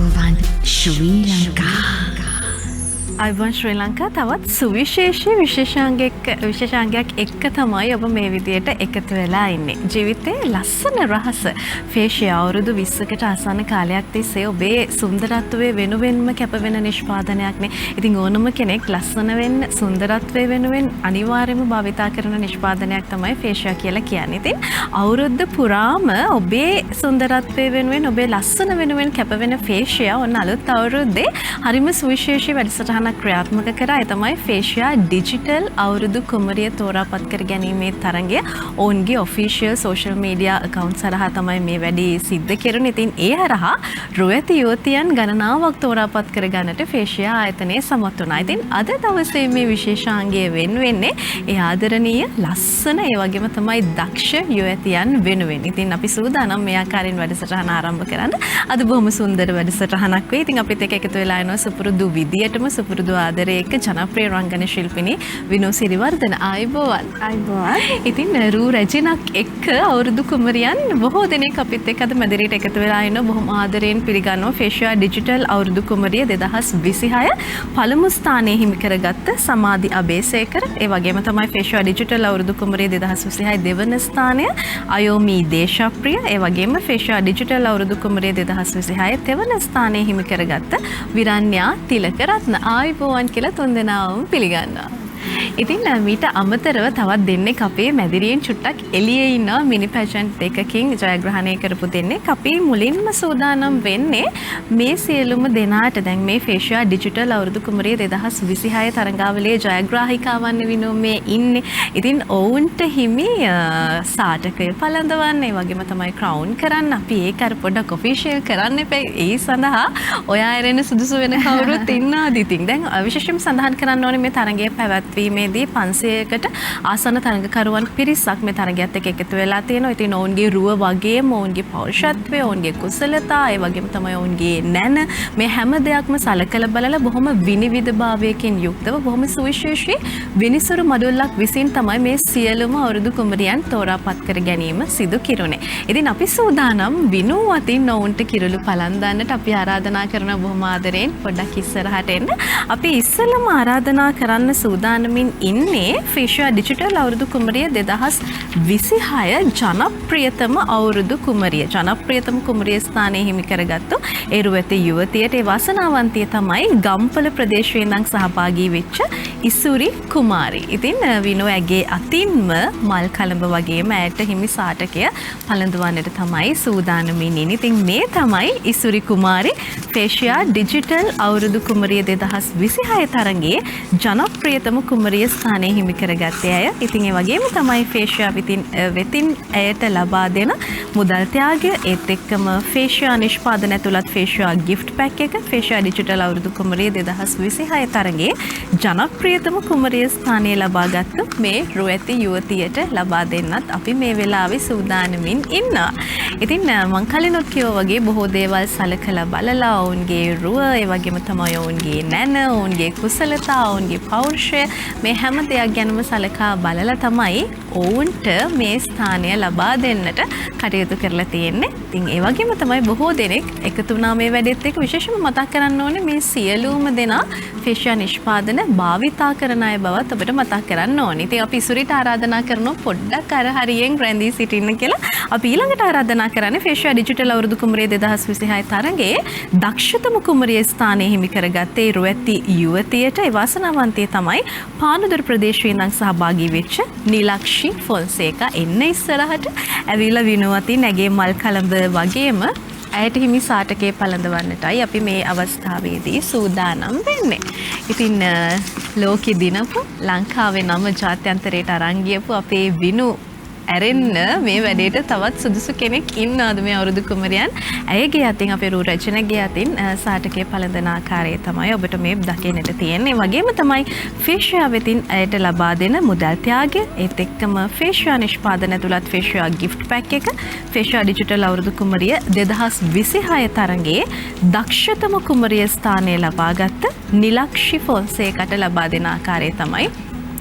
ආයුබෝවන් ශ්‍රී ලංකා. අයිබෝන් ශ්‍රී ලංකා. තවත් සුවිශේෂී විශේෂාංගයක් එක්ක තමයි ඔබ මේ විදියට එකතු වෙලා ඉන්නේ. ජීවිතේ ලස්සන රහස ෆේෂියා අවුරුදු 20කට ආසන්න කාලයක් තිස්සේ ඔබේ සුන්දරත්වයේ වෙනුවෙන්ම කැපවෙන නිෂ්පාදනයක් නේ. ඉතින් ඕනම කෙනෙක් ලස්සන වෙන්න සුන්දරත්වයේ වෙනුවෙන් අනිවාර්යයෙන්ම භාවිතා කරන නිෂ්පාදනයක් තමයි ෆේෂියා කියලා කියන්නේ. ඉතින් අවුරුද්ද පුරාම ඔබේ සුන්දරත්වයේ වෙනුවෙන් ඔබේ ලස්සන වෙනුවෙන් කැපවෙන ෆේෂියා ඔන්න අලුත් අවුරුද්දේ හරිම සුවිශේෂී වැඩසටහනක් ක්‍රියාත්මක කරා. ඒ තමයි ෆේෂියා ඩිජිටල් අවුරුදු කුමරිය තෝරාපත් කර ගැනීමේ තරඟය. ඔවුන්ගේ ඔෆිෂියල් සෝෂල් මීඩියා account හරහා තමයි මේ වැඩේ සිද්ධ කෙරුණේ. ඉතින් ඒ හරහා රුවැති යුවතියන් ගණනාවක් තෝරාපත් කර ගන්නට ෆේෂියා ආයතනය සමත් වුණා. ඉතින් අද දවසේ මේ විශේෂාංගය වෙන්නේ ඒ ආදරණීය ලස්සන ඒ වගේම තමයි දක්ෂ යුවතියන් වෙනුවෙන්. ඉතින් අපි සූදානම් මේ ආකාරයෙන් වැඩසටහන ආරම්භ කරන්න. අද බොහොම සුන්දර වැඩසටහනක් වෙයි. ඉතින් අපිත් එක්ක එකතු වෙලා ඉනවා සුපුරුදු විදියටම සුපුරුදු ආදරයක ජනප්‍රිය රංගන ශිල්පිනී විනෝ සිරිවර්ධන. ආයුබෝවන්. ඉතින් රූ රැජිනක් එක්ක අවුරුදු කුමරියන් බොහෝ දෙනෙක් අපිත් එක්ක අද මැදිරියට එකතු වෙලා ඉන්නවා. බොහොම ආදරයෙන් පිළිගන්නවා ෆේෂියා ඩිජිටල් අවුරුදු කුමරිය 2026 පළමු ස්ථානයේ හිමි කරගත්ත සමාධි අබේසේකර. ඒ වගේම තමයි ෆේෂියා ඩිජිටල් අවුරුදු කුමරිය 2026 දෙවන ස්ථානය අයෝමි දේශප්‍රිය. ඒ වගේම ෆේෂියා ඩිජිටල් අවුරුදු කුමරිය 2026 තෙවන ස්ථානයේ හිමි කරගත්ත විරන්‍යා තිලකරත්න. ආයුබෝවන් කියලා තුන්දෙනාම පිළිගන්නවා. ඉතින් මීට අමතරව තවත් දෙන්නෙක් අපේ මැදිරියෙන් චුට්ටක් එළියේ ඉන්නවා. මිනි පැජන්ට් එකකින් ජයග්‍රහණය කරපු දෙන්නෙක්. අපි මුලින්ම සූදානම් වෙන්නේ මේ සියලුම දෙනාට දැන් මේ ෆේෂියා ඩිජිටල් අවුරුදු කුමරිය 2026 තරඟාවලියේ ජයග්‍රාහිකාවන් වෙනුවෙන් මේ ඉන්නේ. ඉතින් ඔවුන්ට හිමි සාටකය පළඳවන්න, ඒ වගේම තමයි ක්‍රවුන් කරන්න. අපි ඒක අර පොඩ්ඩක් ඔෆිෂියල් කරන්න එපා. ඒ සඳහා ඔයා ඇරෙන සුදුසු වෙන කවුරුත් ඉන්නාද? ඉතින් දැන් විශේෂයෙන් සඳහන් කරන්න ඕනේ මේ තරඟයේ පැවැත්වීමේදී 500කට ආසන්න තරඟකරුවන් පිරිසක් මේ තරගයත් එක්ක එකතු වෙලා තියෙනවා. ඉතින් ඔවුන්ගේ රුව වගේම ඔවුන්ගේ පෞරුෂත්වය, ඔවුන්ගේ කුසලතා, ඒ වගේම තමයි ඔවුන්ගේ නැන මේ හැම දෙයක්ම සලකලා බලලා බොහොම විනිවිදභාවයකින් යුක්තව බොහොම සුවිශේෂී විනිසුරු මඩුල්ලක් විසින් තමයි මේ සියලුම අවුරුදු කුමරියන් තෝරාපත් කර ගැනීම සිදු කිරුණේ. ඉතින් අපි සූදානම් විනු අතින් ඔවුන්ට කිරුළු පළඳන්නට අපි ආරාධනා කරන බොහොම ආදරයෙන් පොඩ්ඩක් ඉස්සරහට එන්න. අපි ඉස්සෙල්ලම ආරාධනා කරන්න සූදානමින් ඉන්නේ ෆේෂියා ඩිජිටල් අවුරුදු කුමරිය 2026 ජනප්‍රියතම අවුරුදු කුමරිය. ජනප්‍රියතම කුමරිය ස්ථානයේ හිමි කරගත්තු ඒ රුවැති යුවතියට ඒ වාසනාවන්තිය තමයි ගම්පල ප්‍රදේශයේ ඉඳන් සහභාගී වෙච්ච ඉසුරි කුමාරි. ඉතින් විනෝ ඇගේ අතින්ම මල් කලඹ වගේම ඇයට හිමි සාටකය පළඳවන්නට තමයි සූදානමින් ඉන්නේ. ඉතින් මේ තමයි ඉසුරි කුමාරි ෆේෂියා ඩිජිටල් අවුරුදු කුමරිය 2026 තරඟයේ ජනප්‍රියතම කුමරිය ස්ථානයේ හිමි කරගත්තේ අය. ඉතින් ඒ වගේම තමයි ෆේෂියා වෙතින් ඇයට ලබා දෙන මුදල් ත්‍යාගය, ඒත් එක්කම ෆේෂියා නිෂ්පාදන ඇතුළත් ෆේෂියා ගිෆ්ට් පැක් එක ෆේෂියා ඩිජිටල් අවුරුදු කුමරිය 2026 තරඟයේ ජනප්‍රියතම කුමරිය ස්ථානය ලබාගත්තු මේ රුවැති යුවතියට ලබා දෙන්නත් අපි මේ වෙලාවේ සූදානමින් ඉන්නවා. ඉතින් මං කලිනුත් කිව්වා වගේ බොහෝ දේවල් සලකලා බලලා ඔවුන්ගේ රුව, ඒ වගේම තමයි ඔවුන්ගේ නැන, ඔවුන්ගේ කුසලතා, ඔවුන්ගේ පෞරුෂය මේ හැම දෙයක් ගැනම සලකා බලලා තමයි ඔවුන්ට මේ ස්ථානය ලබා දෙන්නට කටයුතු කරලා තියෙන්නේ. ඉතින් ඒ වගේම තමයි බොහෝ දෙනෙක් එකතු වුණා මේ වැඩෙත් එක්ක. විශේෂයෙන්ම මතක් කරන්න ඕනේ මේ සියලුම දෙනා ෆේෂියා නිෂ්පාදන භාවිතා කරන අය බවත් ඔබට මතක් කරන්න ඕනේ. ඉතින් අපි ඉසුරිට ආරාධනා කරනවා පොඩ්ඩක් අර හරියෙන් රැඳී සිටින්න කියලා. අපි ඊළඟට ආරාධනා කරන්නේ ෆේෂියා ඩිජිටල් අවුරුදු කුමරිය 2026 තරඟයේ දක්ෂතම කුමරිය ස්ථානයේ හිමි කරගත්තේ රුවැති යුවතියට ඒ වාසනාවන්තිය තමයි පානදුර ප්‍රදේශයේ ඉඳන් සහභාගී වෙච්ච නිලක්ෂි ෆොන්සේකා. එන්න ඉස්සරහට ඇවිල්ලා විනුවති නැගේ මල් කලඹ වගේම ඇයට හිමි සාටකේ පළඳවන්නටයි අපි මේ අවස්ථාවේදී සූදානම් වෙන්නේ. ඉතින් ලෝකෙ දිනපු ලංකාවේ නම ජාත්‍යන්තරයට අරන් ගියපු අපේ විනු ඇරෙන්න මේ වැඩේට තවත් සුදුසු කෙනෙක් ඉන්නවද මේ අවුරුදු කුමරියන්? ඇයගේ අතින් අපේ රූ රචනගේ අතින් සාටකයේ පළඳන ආකාරය තමයි ඔබට මේ දකින්නට තියෙන්නේ. වගේම තමයි ෆේෂියා වෙතින් ඇයට ලබා දෙන මුදල් ත්‍යාගය, ඒත් එක්කම ෆේෂියා නිෂ්පාදන ඇතුළත් ෆේෂියා ගිෆ්ට් පැක් එක ෆේෂියා ඩිජිටල් අවුරුදු කුමරිය 2026 තරඟයේ දක්ෂතම කුමරිය ස්ථානය ලබාගත් නිලක්ෂි ෆොන්සේකට ලබා දෙන ආකාරය තමයි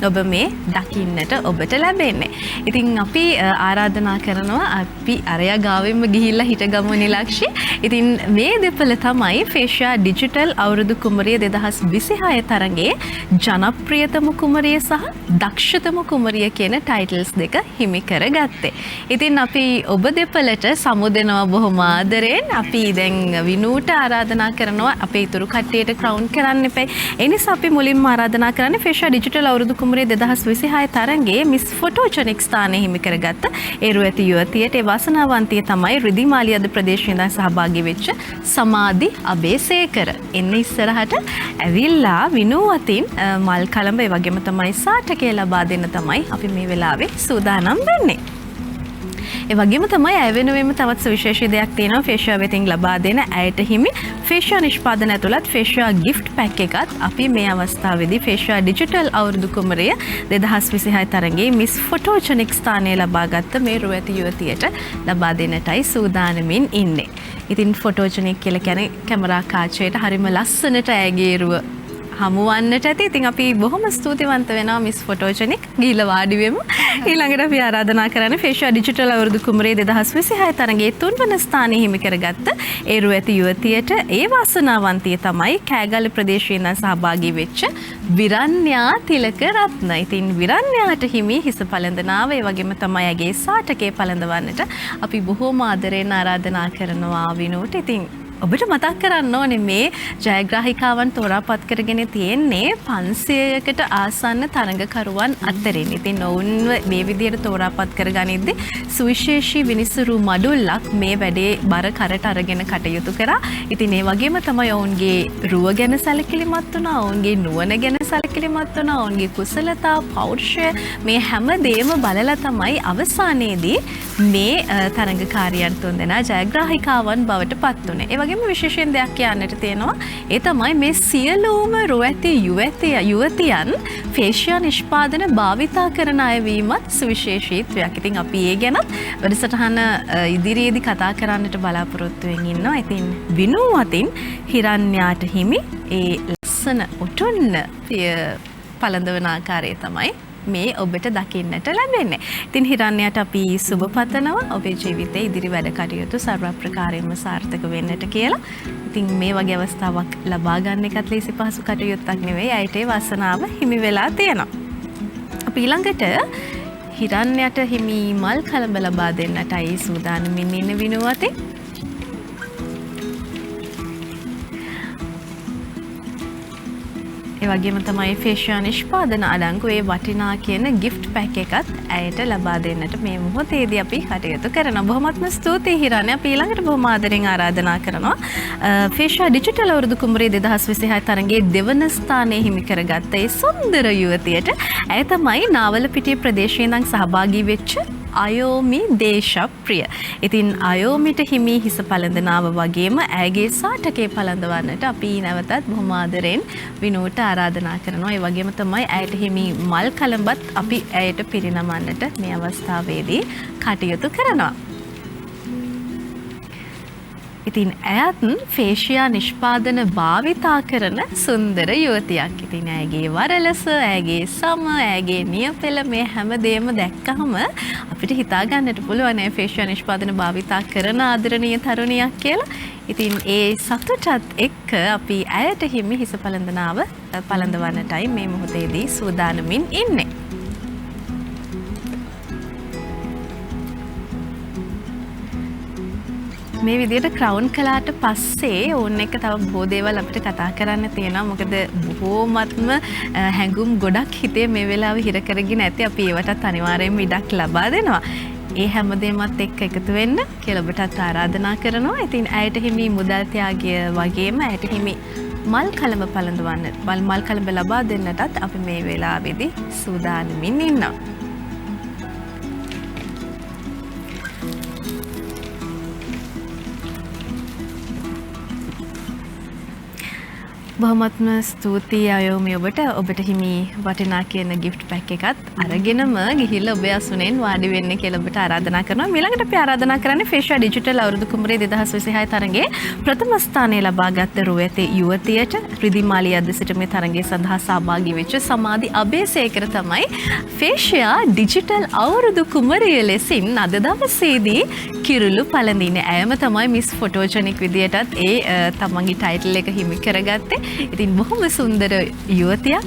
ඔබ මේ දකින්නට ඔබට ලැබෙන්නේ. ඉතින් අපි ආරාධනා කරනවා අපි අරයා ගාවෙන්ම ගිහිල්ලා හිටගමු නිලක්ෂි. ඉතින් මේ දෙපළ තමයි ෆේෂියා ඩිජිටල් අවුරුදු කුමරිය 2026 තරඟයේ ජනප්‍රියතම කුමරිය සහ දක්ෂතම කුමරිය කියන ටයිටල්ස් දෙක හිමි කරගත්තේ. ඉතින් අපි ඔබ දෙපළට සමුදෙනවා බොහොම ආදරෙන්. අපි දැන් විනූට ආරාධනා කරනවා අපේ ඉතුරු කට්ටියට ක්‍රවුන් කරන්න එපයි. ඒ නිසා අපි මුලින්ම ආරාධනා කරන්නේ ෆේෂියා ඩිජිටල් අවුරුදු කුමරිය 2026 තරඟයේ මිස් ෆොටෝජෙනික් ස්ථානය හිමි කරගත්ත ඒරු ඇති යුවතියට ඒ වාසනාවන්තිය තමයි රිදිමාලිය අද ප්‍රදේශයේ ඉඳන් සහභාගී වෙච්ච සමාධි අබේසේකර. එන්න ඉස්සරහට ඇවිල්ලා විනූ අතින් මල් කලඹ ඒ වගේම තමයි සාටකය ලබා දෙන්න තමයි අපි මේ වෙලාවේ සූදානම් වෙන්නේ. ඒ වගේම තමයි ඇය වෙනුවෙන්ම තවත් සුවිශේෂී දෙයක් තියෙනවා ෆේෂියා වෙතින් ලබා දෙන ඇයට හිමි ෆේෂියා නිෂ්පාදන ඇතුළත් ෆේෂියා ගිෆ්ට් පැක් එකත් අපි මේ අවස්ථාවේදී ෆේෂියා ඩිජිටල් අවුරුදු කුමරිය 2026 තරඟයේ මිස් ෆොටෝජෙනික් ස්ථානය ලබාගත් මේ රුවැති යුවතියට ලබා දෙන්නටයි සූදානමින් ඉන්නේ. ඉතින් ෆොටෝජෙනික් කියලා කියන්නේ කැමරා කාචයට හරිම ලස්සනට ඇයගේ රුව හමුවන්නට ඇති. ඉතින් අපි බොහොම ස්තුතිවන්ත වෙනවා මිස් ෆොටෝජෙනික්. ගිහිල්ලා වාඩි වෙමු. ඊළඟට අපි ආරාධනා කරන්නේ ෆේෂියා ඩිජිටල් අවුරුදු කුමරිය 2026 තරඟයේ 3 වන ස්ථානය හිමි කරගත්ත ඒ රුවැති යුවතියට ඒ වාසනාවන්තිය තමයි කෑගල්ල ප්‍රදේශයේ ඉඳන් සහභාගී වෙච්ච විරන්‍යා තිලක රත්න. ඉතින් විරන්‍යාට හිමි හිස පළඳනාව ඒ වගේම තමයි ඇගේ සාටකේ පළඳවන්නට අපි බොහොම ආදරෙන් ආරාධනා කරනවා විනෝට. ඉතින් ඔබට මතක් කරන්න ඕනේ මේ ජයග්‍රාහිකාවන් තෝරාපත් කරගෙන තියෙන්නේ 500කට ආසන්න තරඟකරුවන් අතරින්. ඉතින් ඔවුන්ව මේ විදිහට තෝරාපත් කරගනිද්දී සුවිශේෂී විනිසුරු මඩුල්ලක් මේ වැඩේ බර කරට අරගෙන කටයුතු කරා. ඉතින් ඒ වගේම තමයි ඔවුන්ගේ රුව ගැන සැලකිලිමත් වුණා, ඔවුන්ගේ නුවණ ගැන සැලකිලිමත් වුණා, ඔවුන්ගේ කුසලතා, පෞරුෂය මේ හැම දෙයක්ම බලලා තමයි අවසානයේදී මේ තරඟකාරියන් තුන්දෙනා ජයග්‍රාහිකාවන් බවට පත් වුණේ. ඒ වගේම විශේෂයෙන් දෙයක් කියන්නට තියෙනවා. ඒ තමයි මේ සියලුම රුවැති යුවතියන් ෆේෂියා නිෂ්පාදන භාවිතා කරන අය වීමත් සුවිශේෂීත්වයක්. ඉතින් අපි ඒ ගැනත් වැඩසටහන ඉදිරියේදී කතා කරන්නට බලාපොරොත්තු වෙමින් ඉන්නවා. ඉතින් විනූ අතින් හිරන්‍යාට හිමි ඒ ලස්සන ඔටොන්න පළඳවන ආකාරය තමයි මේ ඔබට දකින්නට ලැබෙන්නේ. ඉතින් හිරන්‍යාට අපි සුබ පතනවා ඔබේ ජීවිතයේ ඉදිරි වැඩ කටයුතු සර්ව ප්‍රකාරයෙන්ම සාර්ථක වෙන්නට කියලා. ඉතින් මේ වගේ අවස්ථාවක් ලබා ගන්න එකත් ලේසි පහසු කටයුත්තක් නෙවෙයි. ඇයට ඒ වාසනාව හිමි වෙලා තියෙනවා. අපි ඊළඟට හිරන්‍යාට හිමි මල් කලඹ ලබා දෙන්නටයි සූදානමින් ඉන්න විනූ අතින්. ඒ වගේම තමයි ෆේෂියා නිෂ්පාදන අඩංගු ඒ වටිනා කියන ගිෆ්ට් පැක් එකත් ඇයට ලබා දෙන්නට මේ මොහොතේදී අපි කටයුතු කරනවා. බොහොමත්ම ස්තුතියි හිරන්‍යා. අපි ඊළඟට බොහොම ආදරෙන් ආරාධනා කරනවා ෆේෂියා ඩිජිටල් අවුරුදු කුමරිය 2026 තරඟයේ දෙවන ස්ථානය හිමි කරගත්ත ඒ සුන්දර යුවතියට ඇය තමයි නාවලපිටිය ප්‍රදේශයේ ඉඳන් සහභාගී වෙච්ච අයෝමි දේශප්‍රිය. ඉතින් අයෝමිට හිමි හිස පළඳනාව වගේම ඇයගේ සාටකේ පළඳවන්නට අපි නැවතත් බොහොම ආදරෙන් විනෝට ආරාධනා කරනවා. ඒ වගේම තමයි ඇයට හිමි මල් කලඹත් අපි ඇයට පිරිනමන්නට මේ අවස්ථාවේදී කටයුතු කරනවා. ඉතින් ඇයත් ෆේෂියා නිෂ්පාදන භාවිතා කරන සුන්දර යුවතියක්. ඉතින් ඇයගේ වරලස, ඇයගේ සම, ඇයගේ නියපෙළ මේ හැමදේම දැක්කහම අපිට හිතා ගන්නට පුළුවන් ඇය ෆේෂියා නිෂ්පාදන භාවිතා කරන ආදරණීය තරුණියක් කියලා. ඉතින් ඒ සතුටත් එක්ක අපි ඇයට හිමි හිස පළඳනාව පළඳවන්නටයි මේ මොහොතේදී සූදානමින් ඉන්නේ. මේ විදිහට ක්‍රවුන් කළාට පස්සේ ඕන් එක තව බොහෝ දේවල් අපිට කතා කරන්න තියෙනවා. මොකද බොහෝමත්ම හැඟුම් ගොඩක් හිතේ මේ වෙලාවේ හිර කරගෙන ඇති. අපි ඒවටත් අනිවාර්යයෙන්ම ඉඩක් ලබා දෙනවා. ඒ හැමදේමත් එක්ක එකතු වෙන්න කියලා ඔබටත් ආරාධනා කරනවා. ඉතින් ඇයට හිමි මුදල් ත්‍යාගය වගේම ඇයට හිමි මල් කලඹ පළඳවන්න මල් කලඹ ලබා දෙන්නටත් අපි මේ වෙලාවේදී සූදානමින් ඉන්නවා. බොහොමත්ම ස්තුතියි අයෝමි ඔබට හිමි වටිනා කියන gift pack එකත් අරගෙනම ගිහිල්ලා ඔබ අසුනෙන් වාඩි වෙන්න කියලා ඔබට ආරාධනා කරනවා. ඊළඟට අපි ආරාධනා කරන්නේ ෆේෂියා ඩිජිටල් අවුරුදු කුමරේ 2026 තරඟයේ ප්‍රථම ස්ථානය ලබාගත් රුවැතේ යුවතියට රිදිමාලිය අධිසිට මේ තරඟයේ සඳහා සහභාගී වෙච්ච සමාධි අබේසේකර තමයි ෆේෂියා ඩිජිටල් අවුරුදු කුමරිය ලෙසින් අද දවසේදී කිරුළු පළඳින්නේ. ඇයම තමයි මිස් ෆොටෝජෙනික් විදියටත් තමන්ගේ ටයිටල් එක හිමි කරගත්තේ. ඉතින් බොහොම සුන්දර යුවතියක්.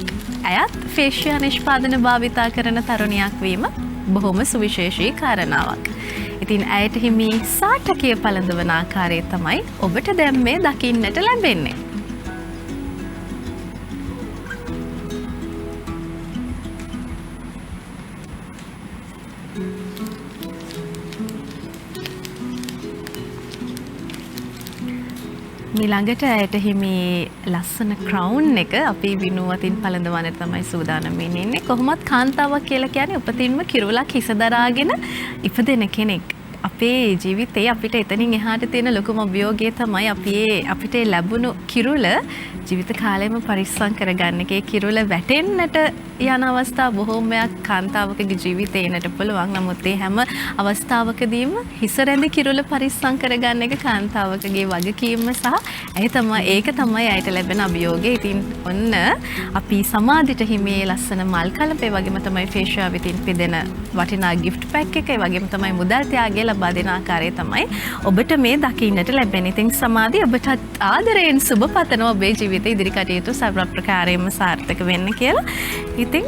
ඇයත් ෆේෂියා නිෂ්පාදන භාවිතා කරන තරුණියක් වීම බොහොම සුවිශේෂී කාරණාවක්. ඉතින් ඇයට හිමි සාටකය පළඳවන ආකාරය තමයි ඔබට දැන් මේ දකින්නට ලැබෙන්නේ. ඊළඟට ඇයට හිමි ලස්සන ක්‍රවුන් එක අපි විනු අතින් පළඳවන්නට තමයි සූදානම් වෙන්නේ. කොහොමත් කාන්තාවක් කියලා කියන්නේ උපතින්ම කිරුලක් හිස දරාගෙන ඉපදෙන කෙනෙක්. අපේ ජීවිතේ අපිට එතනින් එහාට තියෙන ලොකුම අභියෝගය තමයි අපිට ලැබුණු කිරුල ජීවිත කාලෙම පරිස්සම් කරගන්න එක. ඒ කිරුල වැටෙන්නට යන අවස්ථා බොහෝමයක් කාන්තාවකගේ ජීවිතේ එන්නට පුළුවන්. නමුත් ඒ හැම අවස්ථාවකදීම හිස රැඳි කිරුල පරිස්සම් කරගන්න එක කාන්තාවකගේ වගකීම සහ ඒක තමයි ඇයට ලැබෙන අභියෝගය. ඉතින් ඔන්න අපි සමාධිට හිමි ලස්සන මල් කලපේ වගේම තමයි ෆේෂියා විතින් පිදෙන වටිනා gift pack එක. ඒ වගේම තමයි මුදල් ත්‍යාගය ලබා දෙන ආකාරය තමයි ඔබට මේ දකින්නට ලැබෙන්නේ. ඉතින් සමාධිය ඔබට ආදරයෙන් සුබ පතනවා ඔබේ ජීවිතේ ඉදිරි කටයුතු සර්ව ප්‍රකාරයෙන්ම සාර්ථක වෙන්න කියලා. ඉතින්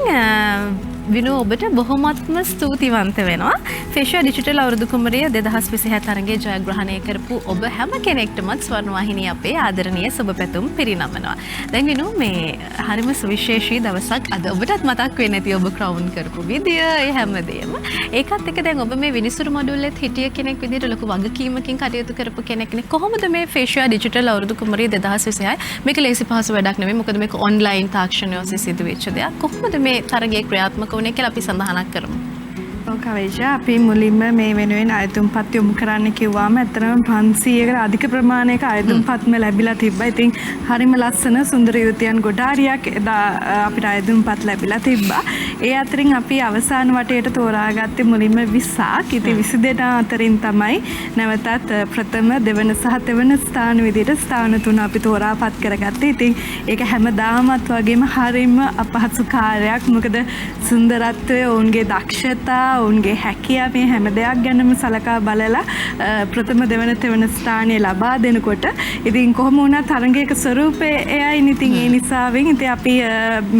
විනු ඔබට බොහොමත්ම ස්තුතිවන්ත වෙනවා. ෆේෂියා ඩිජිටල් අවුරුදු කුමරිය 2026 තරඟයේ ජයග්‍රහණය කරපු ඔබ හැම කෙනෙක්ටමත් ස්වර්ණවාහිනිය අපේ ආදරණීය සුබ පැතුම් පිරිනමනවා. දැන් විනු මේ හරිම සුවිශේෂී දවසක් අද ඔබටත් මතක් වෙන්නේ නැති ඔබ ක්‍රවුන් කරපු විදිය ඒ හැමදේම. ඒකත් එක්ක දැන් ඔබ මේ විනිසුරු මොඩුල්ලෙත් හිටිය කෙනෙක් විදියට ලොකු වගකීමකින් කටයුතු කරපු කෙනෙක්නේ. කොහොමද මේ ෆේෂියා ඩිජිටල් අවුරුදු කුමරිය 2026 මේක ලේසි පහසු වැඩක් නෙමෙයි. මොකද මේක ඔන්ලයින් තාක්ෂණය ඔස්සේ සිදුවෙච්ච දෙයක්. කොහොමද මේ තරගයේ ක්‍රියාත්මක වුණේ කියලා අපි සඳහනක් කරමු. කවේෂා අපි මුලින්ම මේ වෙනුවෙන් අයතුම්පත් යොමු කරන්න කිව්වාම ඇත්තටම 500කට අධික ප්‍රමාණයක අයතුම්පත්ම ලැබිලා තිබ්බා. ඉතින් හරිම ලස්සන සුන්දර යුවතියන් ගොඩාරියක් එදා අපිට අයතුම්පත් ලැබිලා තිබ්බා. ඒ අතරින් අපි අවසාන වටේට තෝරාගත්තේ මුලින්ම 20ක්. ඉතින් 22 අතරින් තමයි නැවතත් ප්‍රථම දෙවන සහ තෙවන ස්ථාන විදිහට ස්ථාන 3 අපි තෝරාපත් කරගත්තේ. ඉතින් ඒක හැමදාමත් වගේම හරිම අපහසු කාර්යයක්. මොකද සුන්දරත්වය, ඔවුන්ගේ දක්ෂතා, ඔවුන්ගේ හැකියාව මේ හැම දෙයක් ගැනම සලකා බලලා ප්‍රථම දෙවන තෙවන ස්ථානය ලබා දෙනකොට ඉතින් කොහොම වුණත් තරඟයක ස්වරූපය එයයි. ඉතින් ඒ නිසාවෙන් ඉතින් අපි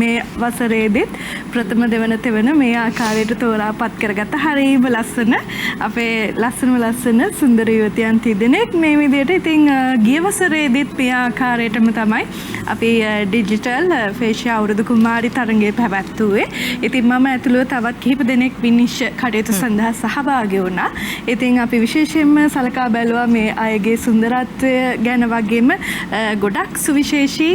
මේ වසරේදීත් ප්‍රථම දෙවන තෙවන මේ ආකාරයට තෝරාපත් කරගත්ත හරිම ලස්සන අපේ ලස්සන සුන්දර යුවතියන් තිදෙනෙක් මේ විදිහට. ඉතින් ගිය වසරේදීත් මේ ආකාරයටම තමයි අපි ඩිජිටල් ෆේෂියා අවුරුදු කුමාරි තරඟය පැවැත්වුවේ. ඉතින් මම ඇතුළුව තවත් කිහිප දෙනෙක් විනිශ්චය කටයුතු සඳහා සහභාගී වුණා. ඉතින් අපි විශේෂයෙන්ම සලකා බැලුවා මේ අයගේ සුන්දරත්වය ගැන වගේම ගොඩක් සුවිශේෂී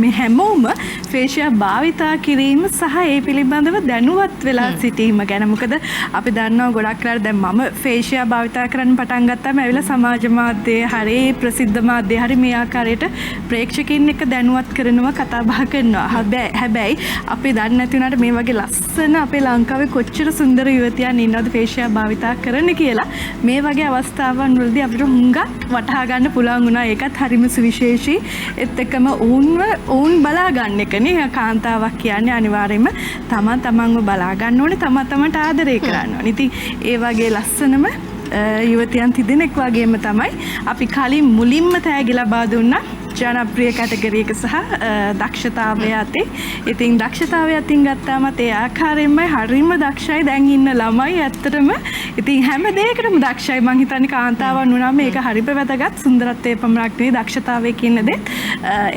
මේ හැමෝම ෆේෂියා භාවිතා කිරීම සහ ඒ පිළිබඳව දැනුවත් වෙලා සිටීම ගැන. මොකද අපි දන්නවා ගොඩක් වෙලාවට දැන් මම ෆේෂියා භාවිතා කරන්න පටන් ගත්තාම ඇවිල්ලා සමාජ මාධ්‍යයේ හරි ප්‍රසිද්ධ මාධ්‍යයේ හරි මේ ආකාරයට ප්‍රේක්ෂකයන් එක්ක දැනුවත් කරනවා, කතා බහ කරනවා. හැබැයි අපි දන්නේ නැති වුණාට මේ වගේ ලස්සන අපේ ලංකාවේ කොච්චර සුන්දර යුවතියන් ඉන්නවද ෆේෂියා භාවිතා කරන්න කියලා මේ වගේ අවස්ථාවන් වලදී අපිට හුඟක් වටහා ගන්න පුළුවන් වුණා. ඒකත් හරිම සුවිශේෂී. ඒත් එක්කම ඔවුන් බලා ගන්න එකනේ කාන්තාවක් කියන්නේ. අනිවාර්යයෙන්ම තමන්ව බලා ගන්න ඕනේ, තමන්ට ආදරය කරන්න ඕනේ. ඉතින් ඒ වගේ ලස්සනම යුවතියන් තිදෙනෙක් වගේම තමයි අපි කලින් මුලින්ම තෑගි ලබා දුන්නා ජනප්‍රිය කැටගරියක සහ දක්ෂතාවය අතේ. ඉතින් දක්ෂතාවය අතින් ගත්තාමත් ඒ ආකාරයෙන්මයි හරිම දක්ෂයි දැන් ඉන්න ළමයි ඇත්තටම. ඉතින් හැම දෙයකටම දක්ෂයි. මං හිතන්නේ කාන්තාවන් වුණාම මේක හරිම වැදගත්. සුන්දරත්වයේ පමණක් නෙවෙයි දක්ෂතාවය කියන දේ.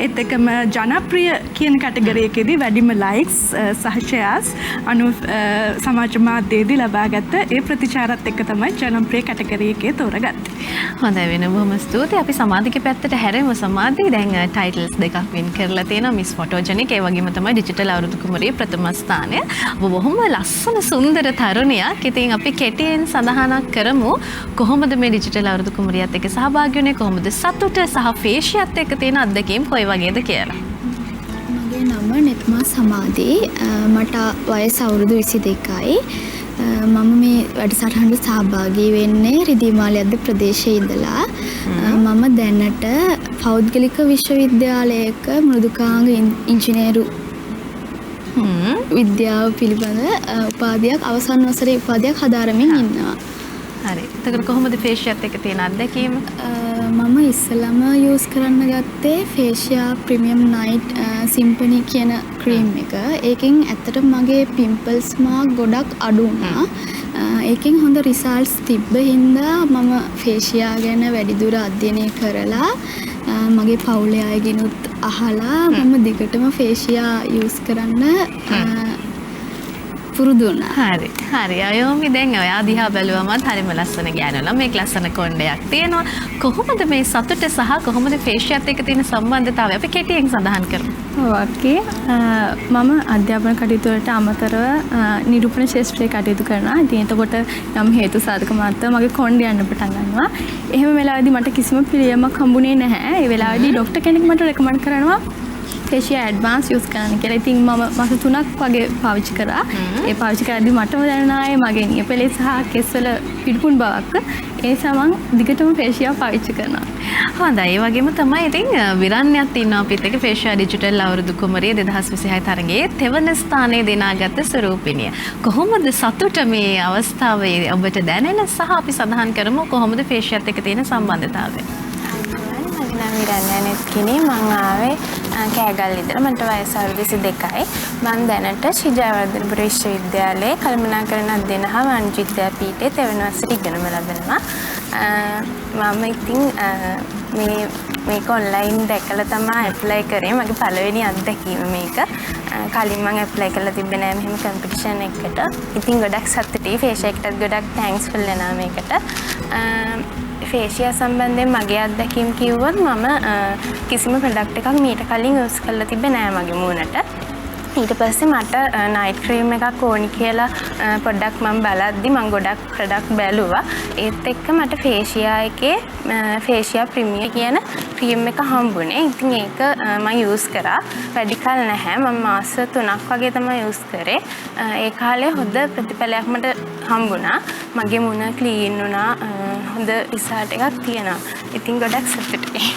ඒත් එක්කම ජනප්‍රිය කියන කැටගරියකදී වැඩිම ලයික්ස් සහ ෂෙයාර්ස් සමාජ මාධ්‍යයේදී ලබාගත්ත ඒ ප්‍රතිචාරත් එක්ක තමයි ජනප්‍රිය කැටගරිය එකේ තෝරගත්තේ. හොඳයි වෙන බොහොම ස්තුතියි. අපි සමාධික පැත්තට හැරෙමු. සමාධිය අයෝමි දැන් ටයිටල්ස් දෙකක් වින් කරලා තියෙනවා මිස් ෆොටෝජෙනික් ඒ වගේම තමයි ඩිජිටල් අවුරුදු කුමරිය ප්‍රථම ස්ථානය. ඔබ බොහොම ලස්සන සුන්දර තරුණියක්. ඉතින් අපි කෙටියෙන් සඳහනක් කරමු කොහොමද මේ ඩිජිටල් අවුරුදු කුමරියත් එක්ක සහභාගී වුණේ, කොහොමද සතුට සහ ෆේෂියත් එක්ක තියෙන අත්දැකීම් කොයි වගේද කියලා. මගේ නම නෙත්මා සමාදී. මට වයස අවුරුදු 22යි. මම මේ වැඩසටහනට සහභාගී වෙන්නේ රිදීමාලයද්ද ප්‍රදේශයේ ඉඳලා. මම දැනට පෞද්ගලික විශ්වවිද්‍යාලයක මෘදුකාංග ඉංජිනේරු විද්‍යාව පිළිබඳ උපාධියක් අවසන් වසරේ උපාධියක් හදාරමින් ඉන්නවා. හරි. එතකොට කොහොමද ෆේෂියත් එක්ක තියෙන අත්දැකීම? මම ඉස්සලම යූස් කරන්න ගත්තේ ෆේෂියා ප්‍රීමියම් නයිට් සිම්පනි කියන ක්‍රීම් එක. ඒකෙන් ඇත්තට මගේ පිම්පල්ස් මාක් ගොඩක් අඩු වුණා. ඒකෙන් හොඳ රිසල්ට්ස් තිබ්බ හින්දා මම ෆේෂියා ගැන වැඩිදුර අධ්‍යයනය කරලා මගේ පවුලේ අයගෙනුත් අහලා මම දිගටම ෆේෂියා යූස් කරන්න පුරුදු වුණා. හරි. හරි. අයෝමි දැන් ඔයා දිහා බැලුවමත් හරිම ලස්සන ගෑනුලා. මේක ලස්සන කොණ්ඩයක් තියෙනවා. කොහොමද මේ සතුට සහ කොහොමද ෆේෂියත් එක්ක තියෙන සම්බන්ධතාවය අපි කෙටියෙන් සඳහන් කරමු. ඔකේ. මම අධ්‍යාපන කටයුතු වලට අමතරව නිරූපණ ශාස්ත්‍රයේ කටයුතු කරනවා. ඉතින් එතකොට යම් හේතු සාධක මත මගේ කොණ්ඩය යන්න පටන් ගන්නවා. එහෙම වෙලාවෙදී මට කිසිම පිළියමක් හම්බුනේ නැහැ. ඒ වෙලාවේදී ડોක්ටර් කෙනෙක් මට රෙකමන්ඩ් කරනවා ෆේෂියා ඇඩ්වාන්ස් යූස් කරන්න කියලා. ඉතින් මම මාස 3ක් වගේ පාවිච්චි කරා. ඒ පාවිච්චි කරද්දී මටම දැනුණා මගේ නියපෙලේ සහ කෙස්වල පිඩුපුන් බවක්. ඒ සමන් දිගටම ෆේෂියා පාවිච්චි කරනවා. හොඳයි. ඒ වගේම තමයි ඉතින් විරන්‍යත් ඉන්නවා අපිත් එක්ක ෆේෂියා ඩිජිටල් අවුරුදු කුමරිය 2026 තරගයේ තෙවන ස්ථානයේ දිනාගත් ස්වරූපිනිය. කොහොමද සතුට මේ අවස්ථාවේ ඔබට දැනෙන සහ අපි සඳහන් කරමු කොහොමද ෆේෂියත් එක්ක තියෙන සම්බන්ධතාවය? විරන්‍යනෙත් කිනේ මං ආවේ කෑගල් ඉඳලා. මට වයස අවුරුදු 22යි. මම දැනට ශ්‍රීජයවර්ධනපුර විශ්වවිද්‍යාලයේ කළමනාකරණ අධ්‍යයන හා වාණිජ්‍ය විද්‍යාපීඨයේ තෙවන වසරේ ඉගෙනම ලබනවා. මම ඉතින් මේක ඔන්ලයින් දැකලා තමයි ඇප්ලයි කරේ. මගේ පළවෙනි අත්දැකීම මේක. කලින් මම ඇප්ලයි කරලා තිබ්බේ නෑ මෙහෙම කම්පිටිෂන් එකකට. ඉතින් ගොඩක් සතුටුයි. ෆේෂියා එකටත් ගොඩක් තෑන්ක්ස් වෙනවා මේකට. ෆේෂියා සම්බන්ධයෙන් මගේ අත්දැකීම් කිව්වොත් මම කිසිම ප්‍රොඩක්ට් එකක් මීට කලින් යූස් කරලා තිබ්බේ නෑ මගේ මූණට. ඊට පස්සේ මට නයිට් ක්‍රීම් එකක් ඕනි කියලා පොඩ්ඩක් මම බලද්දි මම ගොඩක් ප්‍රොඩක්ට් බැලුවා. ඒත් එක්ක මට ෆේෂියා එකේ ෆේෂියා ප්‍රීමියම් කියන ක්‍රීම් එක හම්බුනේ. ඉතින් ඒක මම යූස් කරා. වැඩි කල නැහැ. මම මාස 3ක් වගේ තමයි යූස් කරේ. ඒ කාලේ හොඳ ප්‍රතිඵලයක් මට හම්බුණා. මගේ මුණ ක්ලීන් වුණා. හොඳ රිසල්ට් එකක් තියෙනවා. ඉතින් ගොඩක් සතුටුයි.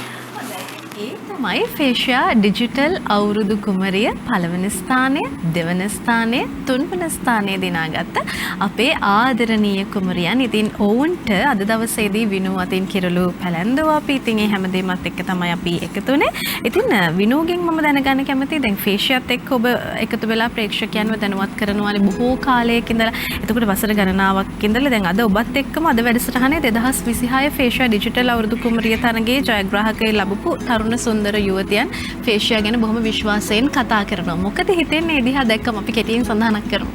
ඒ තමයි ෆේෂියා ඩිජිටල් අවුරුදු කුමරිය පළවෙනි ස්ථානය, දෙවන ස්ථානය, තුන්වන ස්ථානය දිනාගත්ත අපේ ආදරණීය කුමරියන්. ඉතින් ඔවුන්ට අද දවසේදී විනු අතින් කිරළු පැලැන්දුවා අපි. ඉතින් ඒ හැමදේමත් එක්ක තමයි අපි එකතුනේ. ඉතින් විනුගෙන් මම දැනගන්න කැමතියි දැන් ෆේෂියාත් එක්ක ඔබ එකතු වෙලා ප්‍රේක්ෂකයන්ව දැනුවත් කරනවානේ බොහෝ කාලයක ඉඳලා. එතකොට වසර ගණනාවක් ඉඳලා දැන් අද ඔබත් එක්කම අද වැඩසටහනේ 2026 ෆේෂියා ඩිජිටල් අවුරුදු කුමරිය තරගයේ ජයග්‍රාහකයෙ ලැබපු තරුණ සුන්දර යුවතියන් ෆේෂියා ගැන බොහොම විශ්වාසයෙන් කතා කරනවා. මොකද හිතෙන්නේ ඒ දිහා දැක්කම අපි කෙටියෙන් සඳහනක් කරමු.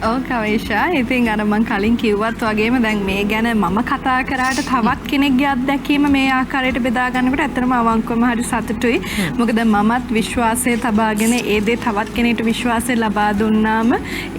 ඔව් කවේෂා. ඉතින් අර මම කලින් කිව්වත් වගේම දැන් මේ ගැන මම කතා කරාට තවත් කෙනෙක්ගේ අත්දැකීම මේ ආකාරයට බෙදා ගන්නකොට ඇත්තටම අවංකවම හරි සතුටුයි. මොකද මමත් විශ්වාසය තබාගෙන ඒ දේ තවත් කෙනෙකුට විශ්වාසය ලබා දුන්නාම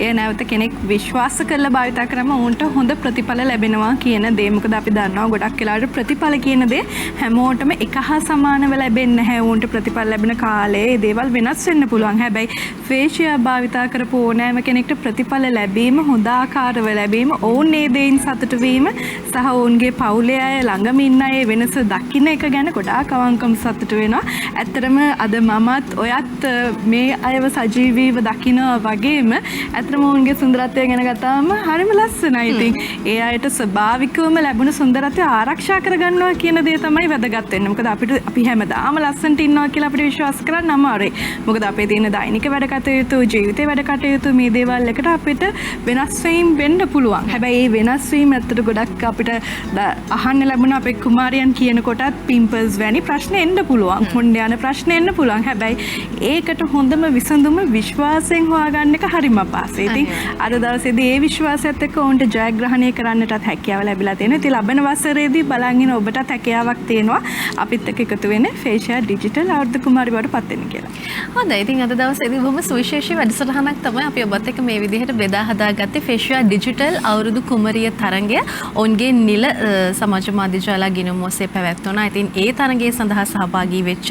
ඒ නැවත කෙනෙක් විශ්වාස කරලා භාවිතා කරාම උන්ට හොඳ ප්‍රතිඵල ලැබෙනවා කියන දේ. මොකද අපි දන්නවා ගොඩක් වෙලාවට ප්‍රතිඵල කියන දේ හැමෝටම එක හා සමානව ලැබෙන්නේ නැහැ. උන්ට ප්‍රතිඵල ලැබෙන කාලේ ඒ දේවල් වෙනස් වෙන්න පුළුවන්. හැබැයි ෆේෂියා භාවිතා කරපු ඕනෑම කෙනෙක්ට ප්‍රතිඵල ලැබීම, හොඳ ආකාරව ලැබීම, ඔවුන් ඒ දේෙන් සතුටු වීම සහ ඔවුන්ගේ පවුලේ අය ළඟම ඉන්න අය වෙනස දකින්න එක ගැන ගොඩාක් අවංකවම සතුටු වෙනවා. ඇත්තටම අද මමත් ඔයත් මේ අයව සජීවීව දකින්න වගේම ඇත්තටම ඔවුන්ගේ සුන්දරත්වය ගැන ගත්තාම හරිම ලස්සනයි. ඉතින් ඒ අයට ස්වභාවිකවම ලැබුණ සුන්දරත්වය ආරක්ෂා කරගන්නවා කියන දේ තමයි වැදගත් වෙන්නේ. මොකද අපි හැමදාම ලස්සනට ඉන්නවා කියලා අපිට විශ්වාස කරන්න අමාරුයි. මොකද අපේ තියෙන දෛනික වැඩ කටයුතු, ජීවිතේ වැඩ කටයුතු මේ දේවල් එකට අපිට වෙනස් වීම වෙන්න පුළුවන්. හැබැයි මේ වෙනස් වීම ඇත්තට ගොඩක් අපිට අහන්න ලැබුණ අපේ කුමාරයන් කියන කොටත් පිම්පල්ස් වැනි ප්‍රශ්න එන්න පුළුවන්. කොණ්ඩ යන ප්‍රශ්න එන්න පුළුවන්. හැබැයි ඒකට හොඳම විසඳුම විශ්වාසයෙන් හොයාගන්න එක හරිම අපහසුයි. ඉතින් අද දවසේදී ඒ විශ්වාසයත් එක්ක උන්ට ජයග්‍රහණය කරන්නටත් හැකියාව ලැබිලා තියෙනවා. ඉතින් ලබන වසරේදී බලන් ඉන්න ඔබටත් හැකියාවක් තියෙනවා අපිත් එක්ක එකතු වෙන්න ෆේෂයා ඩිජිටල් අවුරුදු කුමාරි බවට පත් වෙන්නේ කියලා. හොඳයි. ඉතින් අද දවසේදී බොහොම සුවිශේෂී වැඩසටහනක් තමයි අපි ඔබත් එක්ක මේ විදිහට බෙදා හදාගත්තේ ෆේෂයා ඩිජිටල් අවුරුදු කුමරිය තරඟය. ඔවුන්ගේ නිල සමාජ මාධ්‍ය ජාලා ගිණුම් ඔස්සේ පැවැත්වුණා. ඉතින් ඒ තරඟය සඳහා සහභාගී වෙච්ච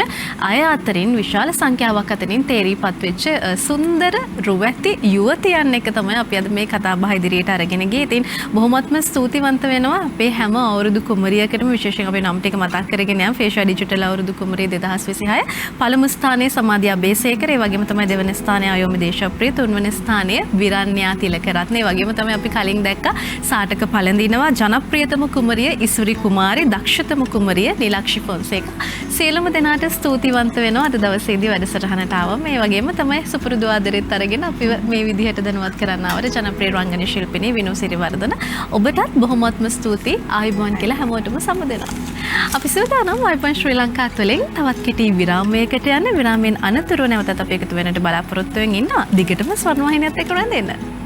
අය අතරින් විශාල සංඛ්‍යාවක් අතරින් තේරීපත් වෙච්ච සුන්දර රුවැති යුවතියන් එක තමයි අපි අද මේ කතා බහ ඉදිරියට අරගෙන ගියේ. ඉතින් බොහොමත්ම ස්තුතිවන්ත වෙනවා අපේ හැම අවුරුදු කුමරියකටම විශේෂයෙන් අපේ නම් ටික මතක් කරගෙන යම් ෆේෂයා ඩිජිටල් අවුරුදු කුමරිය 2026 පළමු ස්ථානයේ සමාධිය අබේසේකර, ඒ වගේම තමයි දෙවන ස්ථානයේ අයෝමි දේශප්‍රිය, තුන්වන ස්ථානයේ විරන්‍යා තිලකරත්න, ඒ වගේම තමයි අපි කලින් දැක්ක සාටක පළඳිනවා ජනප්‍රියතම කුමරිය ඉසුරි කුමාරි, දක්ෂතම කුමරිය නිලක්ෂි ෆොන්සේකා. සියලුම දෙනාට ස්තුතිවන්ත වෙනවා අද දවසේදී වැඩසටහනට ආවම. ඒ වගේම තමයි සුපුරුදු ආදරෙත් අරගෙන අපි මේ විදිහට දැනුවත් කරන්න ආවට ජනප්‍රිය රංගන ශිල්පිනී විනු සිරිවර්ධන, ඔබටත් බොහොමත්ම ස්තුතියි. ආයුබෝවන් කියලා හැමෝටම සමුදෙනවා. අපි සූදානම් වයිපන් ශ්‍රී ලංකා තුළින් තවත් කෙටි විරාමයකට යන. විරාමයෙන් අනතුරුව නැවතත් අපි එකතු වෙන්නට බලාපොරොත්තු වෙමින් ඉන්නවා. දිගටම ස්වර්ණවාහිනියත් එක්ක රැඳෙන්න.